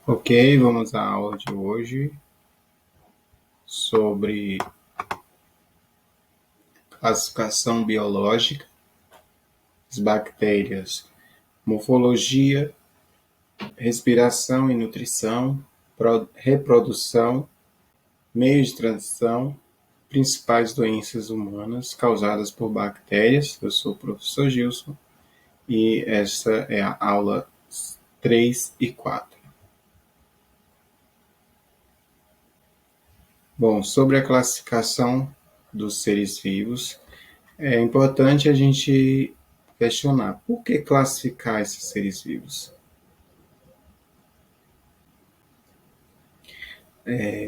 Ok, vamos à aula de hoje sobre classificação biológica, as bactérias, morfologia, respiração e nutrição, reprodução, meio de transição, principais doenças humanas causadas por bactérias. Eu sou o professor Gilson e essa é a aula 3 e 4. Bom, sobre a classificação dos seres vivos, é importante a gente questionar por que classificar esses seres vivos.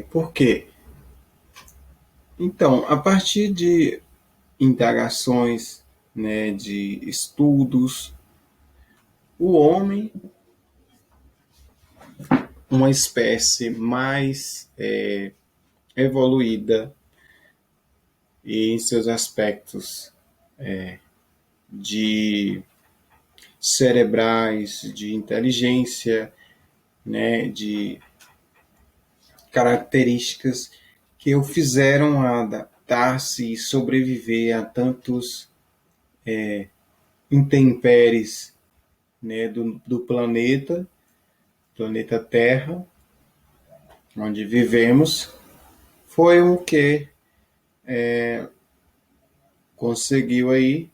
Por quê? Então, a partir de indagações, né, de estudos, o homem, uma espécie mais evoluída e em seus aspectos de cerebrais, de inteligência, né, de características que o fizeram adaptar-se e sobreviver a tantos intempéries, né, do planeta Terra, onde vivemos, foi o que conseguiu aí,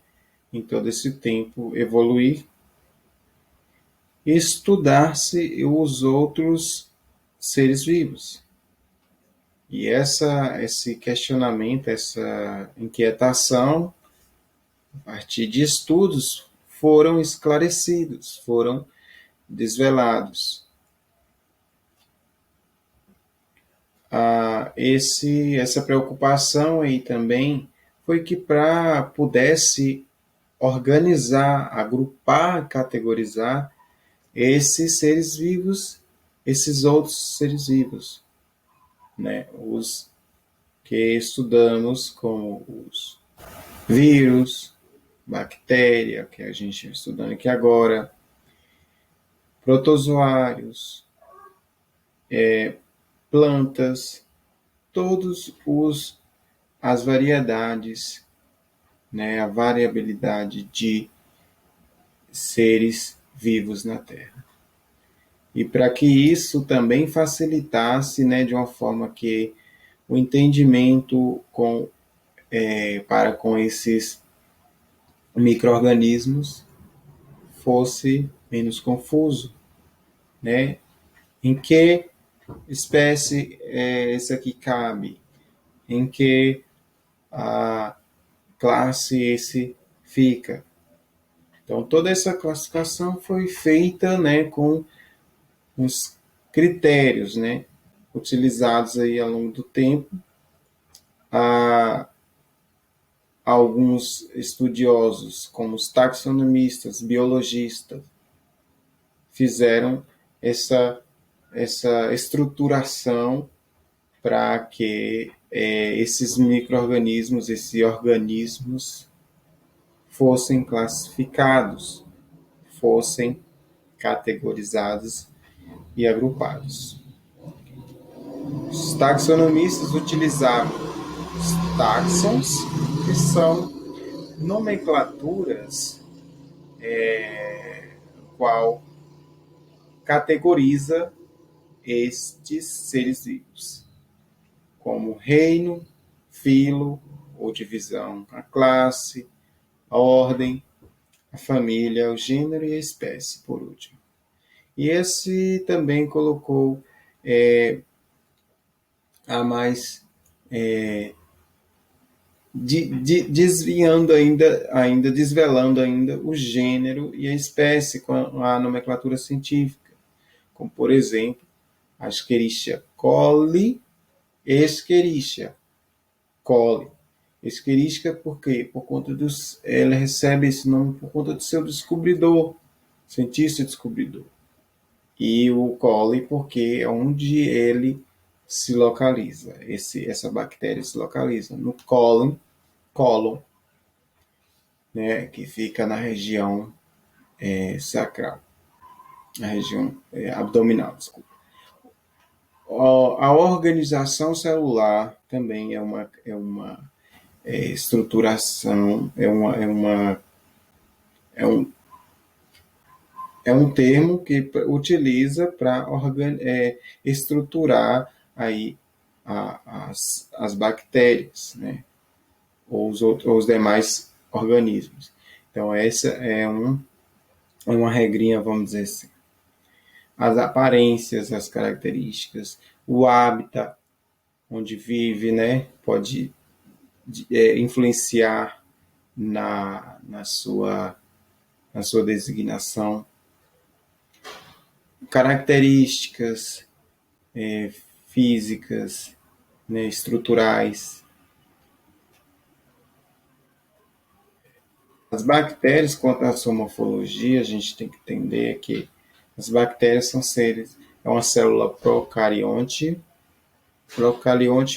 em todo esse tempo, evoluir e estudar-se os outros seres vivos. E esse questionamento, essa inquietação, a partir de estudos, foram esclarecidos, foram desvelados. Essa preocupação aí também foi que para pudesse organizar, agrupar, categorizar esses seres vivos, esses outros seres vivos, né? Os que estudamos como os vírus, bactéria, que a gente está estudando aqui agora, protozoários, plantas, todos os as variedades, né, a variabilidade de seres vivos na Terra. E para que isso também facilitasse, né, de uma forma que o entendimento para com esses micro-organismos fosse menos confuso, né? Em que espécie esse aqui cabe? Em que a classe esse fica? Então, toda essa classificação foi feita, né, com os critérios, né, utilizados aí ao longo do tempo. A, Alguns estudiosos, como os taxonomistas, biologistas, fizeram essa estruturação para que esses micro-organismos, esses organismos, fossem classificados, fossem categorizados e agrupados. Os taxonomistas utilizavam os táxons, que são nomenclaturas qual categoriza estes seres vivos, como reino, filo ou divisão, a classe, a ordem, a família, o gênero e a espécie, por último. E esse também colocou a mais desviando ainda, desvelando ainda o gênero e a espécie com a nomenclatura científica, como por exemplo a Escherichia coli, Escherichia coli. Escherichia por quê? Por conta ela recebe esse nome por conta do seu descobridor, cientista descobridor. E o coli porque é onde ele se localiza, essa bactéria se localiza no cólon, né, que fica na região sacral, na região abdominal, desculpa. A organização celular também é uma estruturação, é um, é um termo que utiliza para estruturar aí as bactérias, né? Ou os demais organismos. Então, essa é uma regrinha, vamos dizer assim. As aparências, as características, o hábitat onde vive, né? Pode influenciar na sua designação. Características físicas, né, estruturais. As bactérias, quanto à sua morfologia, a gente tem que entender que as bactérias são seres, é uma célula procarionte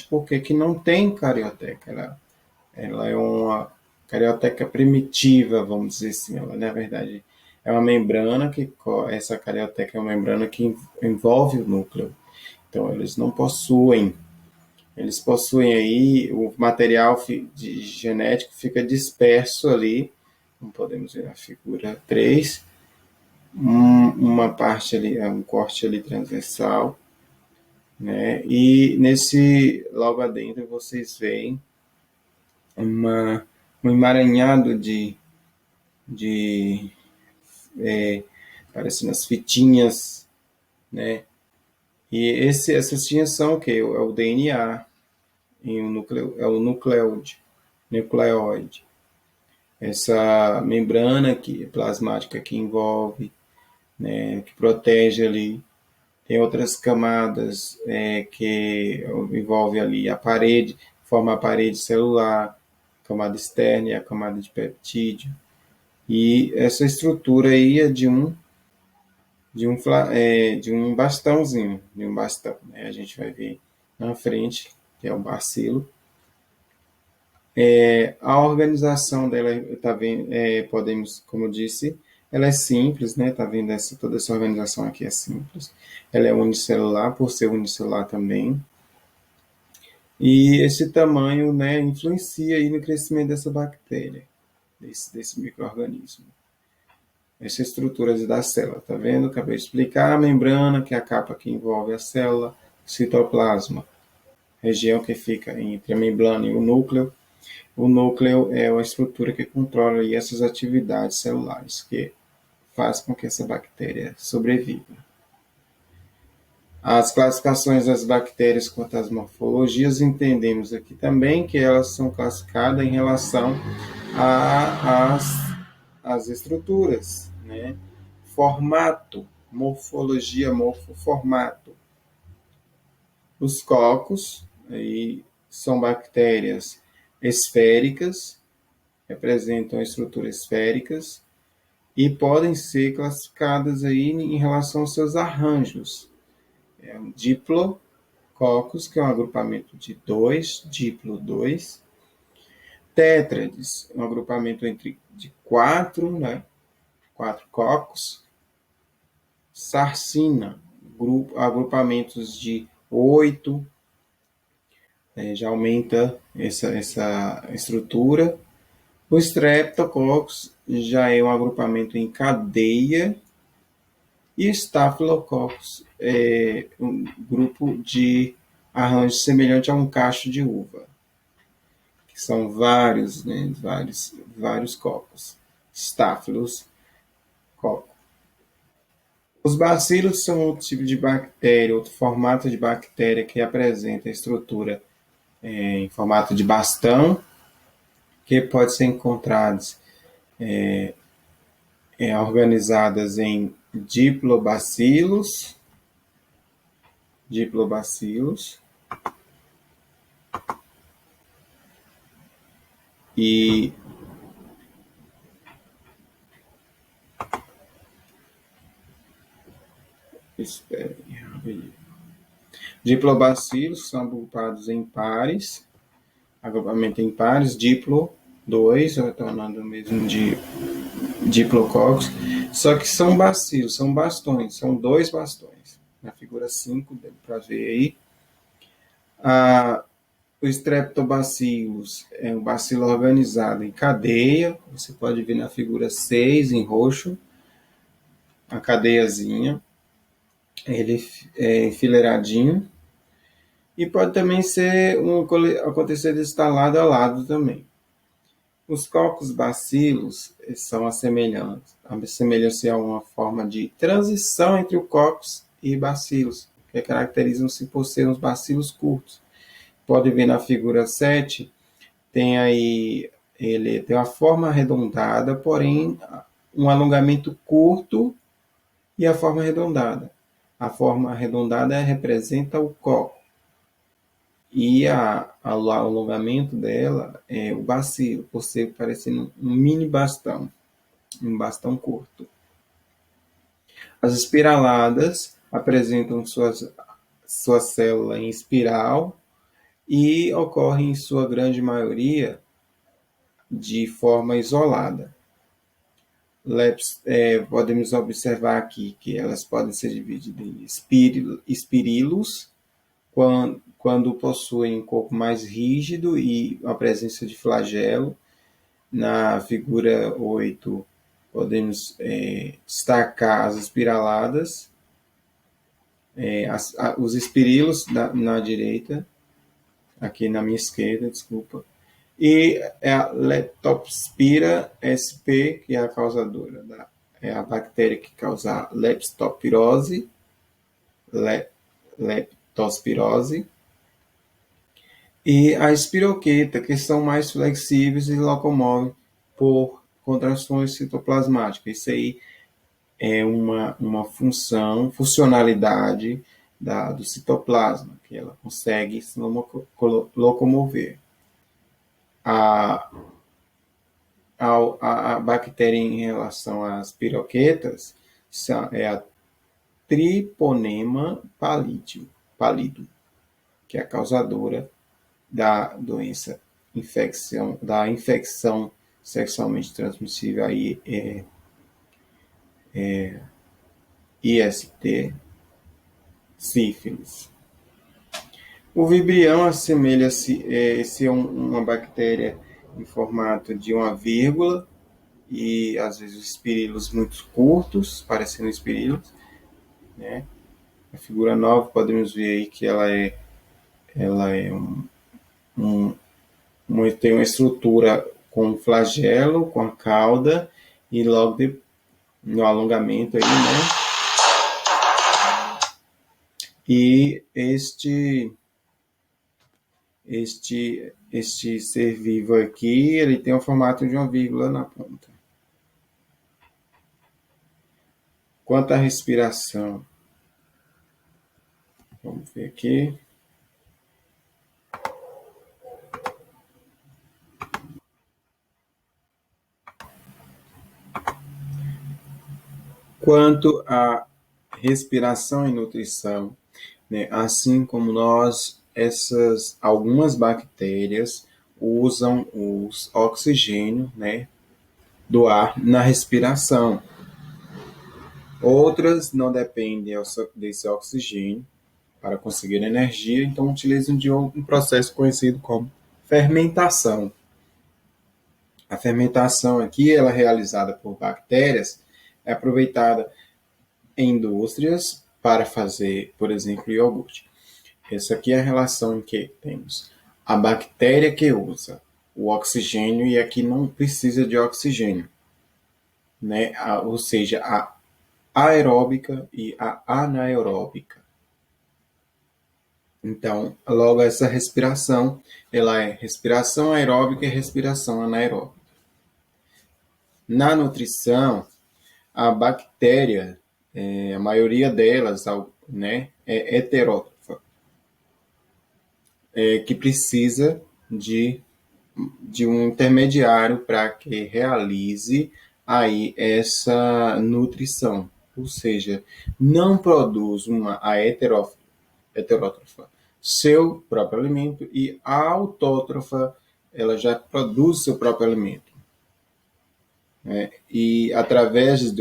porque que não tem carioteca, ela é uma carioteca primitiva, vamos dizer assim, ela na verdade é uma membrana essa carioteca é uma membrana que envolve o núcleo, então eles possuem aí o material genético fica disperso ali, como podemos ver na figura 3, uma parte ali, um corte ali transversal, né? E logo adentro vocês veem um emaranhado de parecendo as fitinhas, né? E essas fitinhas são o que? É o DNA, é o nucleoide. Essa membrana plasmática que envolve, né, que protege ali. Tem outras camadas que envolve ali a parede, forma a parede celular, a camada externa e a camada de peptídeo. E essa estrutura aí é de um bastãozinho, de um bastão, né? A gente vai ver na frente, que é o bacilo. A organização dela, tá vendo, podemos, como eu disse, ela é simples, né? Tá vendo toda essa organização aqui é simples. Ela é unicelular, por ser unicelular também. E esse tamanho, né, influencia aí no crescimento dessa bactéria, desse micro-organismo. Essa estrutura da célula, tá vendo? Acabei de explicar a membrana, que é a capa que envolve a célula, citoplasma, região que fica entre a membrana e o núcleo. O núcleo é a estrutura que controla aí essas atividades celulares, que faz com que essa bactéria sobreviva. As classificações das bactérias quanto às morfologias, entendemos aqui também que elas são classificadas em relação às estruturas, né? Formato, morfologia, morfoformato. Os cocos aí, são bactérias esféricas, representam estruturas esféricas e podem ser classificadas aí em relação aos seus arranjos. É um Diplococos, que é um agrupamento de 2, diplo 2. Tétrades, um agrupamento de 4, né? 4 cocos. Sarcina, agrupamentos de 8, já aumenta essa estrutura. O Streptococcus já é um agrupamento em cadeia. E Staphylococcus é um grupo de arranjo semelhante a um cacho de uva, que são vários, né, vários cocos. Staphylos coccus. Os bacilos são outro tipo de bactéria, outro formato de bactéria que apresenta a estrutura em formato de bastão, que pode ser encontrados organizadas em diplobacilos, e diplobacilos são agrupados em pares, agrupamento em pares, diplo 2, retornando mesmo de diplococos, só que são bacilos, são bastões, são 2 bastões, na figura 5, dá para ver aí. A, o Streptobacilos é um bacilo organizado em cadeia, você pode ver na figura 6, em roxo, a cadeiazinha, ele é enfileiradinho, e pode também ser acontecer de estar lado a lado também. Os cocos bacilos são assemelhantes. A semelhança é uma forma de transição entre o cocos e bacilos, que caracterizam-se por serem os bacilos curtos. Pode ver na figura 7, tem aí, ele tem uma forma arredondada, porém um alongamento curto e a forma arredondada. A forma arredondada representa o coco. E o alongamento dela é o bacilo, por ser parecendo um mini bastão, um bastão curto. As espiraladas apresentam sua célula em espiral e ocorrem, em sua grande maioria, de forma isolada. Podemos observar aqui que elas podem ser divididas em espirilos, quando possuem um corpo mais rígido e a presença de flagelo. Na figura 8, podemos destacar as espiraladas, os espirilos na direita, aqui na minha esquerda, desculpa, e a Leptospira sp, que é a causadora, é a bactéria que causa a leptospirose, e a espiroqueta, que são mais flexíveis e locomovem por contrações citoplasmáticas. Isso aí é uma funcionalidade do citoplasma, que ela consegue se locomover. A bactéria em relação às piroquetas é a Triponema pallidum, que é a causadora da doença, da infecção sexualmente transmissível, aí IST, sífilis. O vibrião assemelha-se, é uma bactéria em formato de uma vírgula, e às vezes espirilos muito curtos, parecendo espirilos, né? A figura 9 podemos ver aí que ela é tem uma estrutura com flagelo, com a cauda, e logo no alongamento aí, né? E este ser vivo aqui, ele tem o formato de uma vírgula na ponta. Quanto à respiração, vamos ver aqui. Quanto à respiração e nutrição, né, assim como algumas bactérias usam o oxigênio, né, do ar na respiração. Outras não dependem desse oxigênio para conseguir energia, então utilizam de um processo conhecido como fermentação. A fermentação aqui, ela é realizada por bactérias, é aproveitada em indústrias para fazer, por exemplo, iogurte. Essa aqui é a relação em que temos a bactéria que usa o oxigênio e aqui não precisa de oxigênio, né? Ou seja, a aeróbica e a anaeróbica. Então, logo essa respiração, ela é respiração aeróbica e respiração anaeróbica. Na nutrição, a bactéria, a maioria delas, né, é heterótrofa, que precisa de um intermediário para que realize aí essa nutrição, ou seja, não produz a heterótrofa seu próprio alimento, e a autótrofa ela já produz seu próprio alimento, né? E através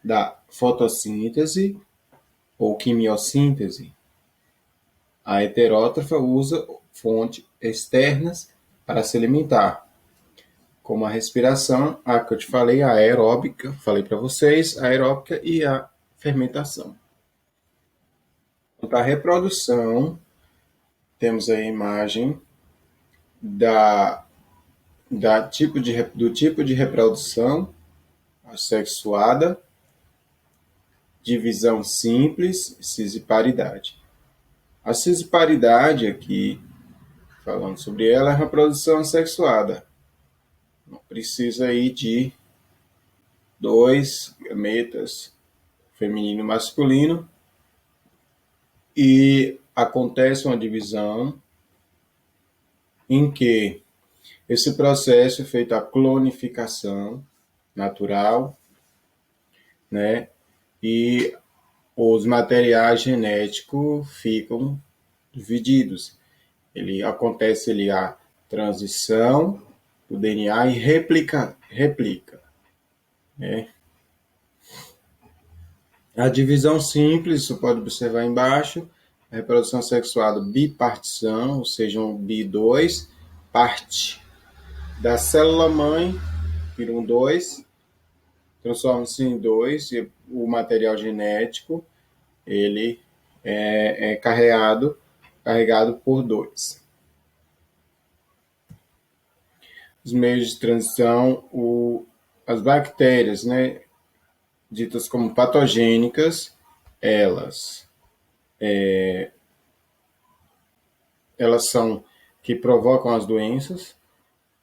da fotossíntese ou quimiossíntese, a heterótrofa usa fontes externas para se alimentar, como a respiração, a que eu te falei, a aeróbica, falei para vocês, a aeróbica e a fermentação. Quanto à reprodução, temos a imagem do tipo de reprodução assexuada, divisão simples, cisparidade. A cisparidade aqui, falando sobre ela, é a reprodução assexuada. Não precisa aí de dois gametas, feminino e masculino, e acontece uma divisão em que esse processo é feito a clonificação natural, né? E os materiais genéticos ficam divididos. Ele acontece ali a transição do DNA e replica, né? A divisão simples, você pode observar embaixo, a reprodução sexual bipartição, ou seja, um bi2, parte da célula mãe, vira um 2, transforma-se em 2, e o material genético ele é carregado por 2. Os meios de transição, as bactérias, né, ditas como patogênicas, elas são que provocam as doenças,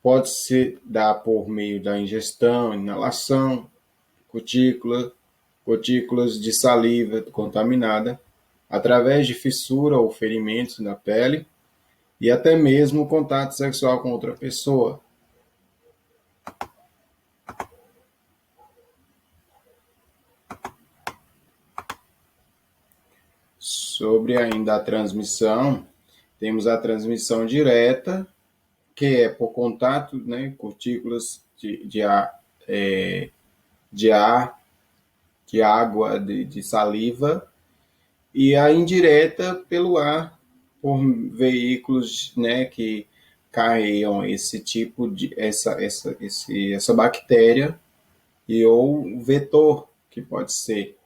pode se dar por meio da ingestão, inalação, gotículas de saliva contaminada, através de fissura ou ferimentos na pele, e até mesmo contato sexual com outra pessoa. Sobre ainda a transmissão, temos a transmissão direta, que é por contato, né, gotículas de água, de saliva, e a indireta pelo ar, por veículos, né, que carregam esse tipo de essa bactéria, e ou vetor, que pode ser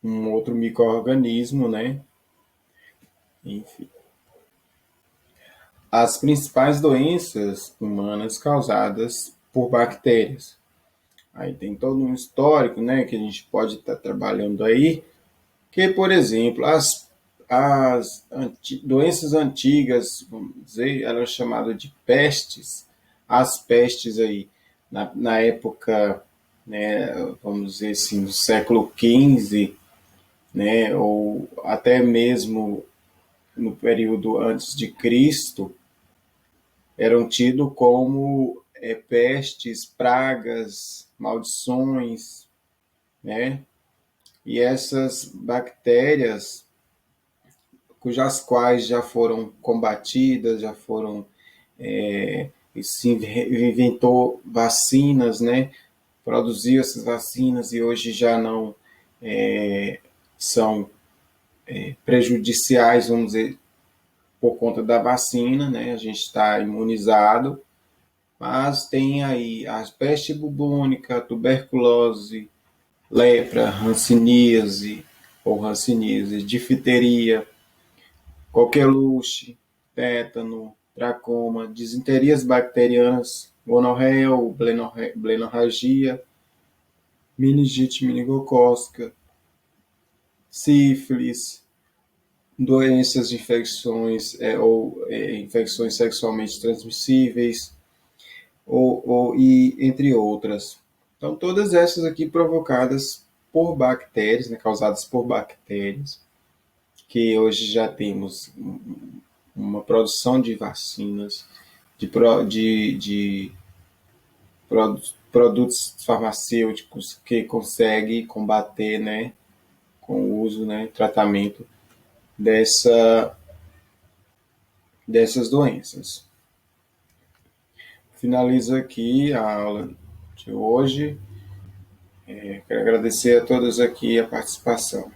um outro micro-organismo, né? Enfim. As principais doenças humanas causadas por bactérias. Aí tem todo um histórico, né, que a gente pode estar trabalhando aí, que, por exemplo, doenças antigas, vamos dizer, eram chamadas de pestes. As pestes aí, na época, né, vamos dizer assim, do século XV, né, ou até mesmo no período antes de Cristo, eram tidos como pestes, pragas, maldições, né? E essas bactérias, cujas quais já foram combatidas, já foram se inventou vacinas, né? Produziu essas vacinas e hoje já não são prejudiciais, vamos dizer, por conta da vacina, né? A gente está imunizado, mas tem aí a peste bubônica, tuberculose, lepra, hanseníase, difteria, coqueluche, tétano, tracoma, disenterias bacterianas, gonorreia ou blenorragia, meningite meningocócica, sífilis, doenças de infecções infecções sexualmente transmissíveis, e entre outras. Então, todas essas aqui provocadas por bactérias, né, causadas por bactérias, que hoje já temos uma produção de vacinas, de produtos farmacêuticos que consegue combater, né, com o uso, né, tratamento dessas doenças. Finalizo aqui a aula de hoje. Quero agradecer a todos aqui a participação.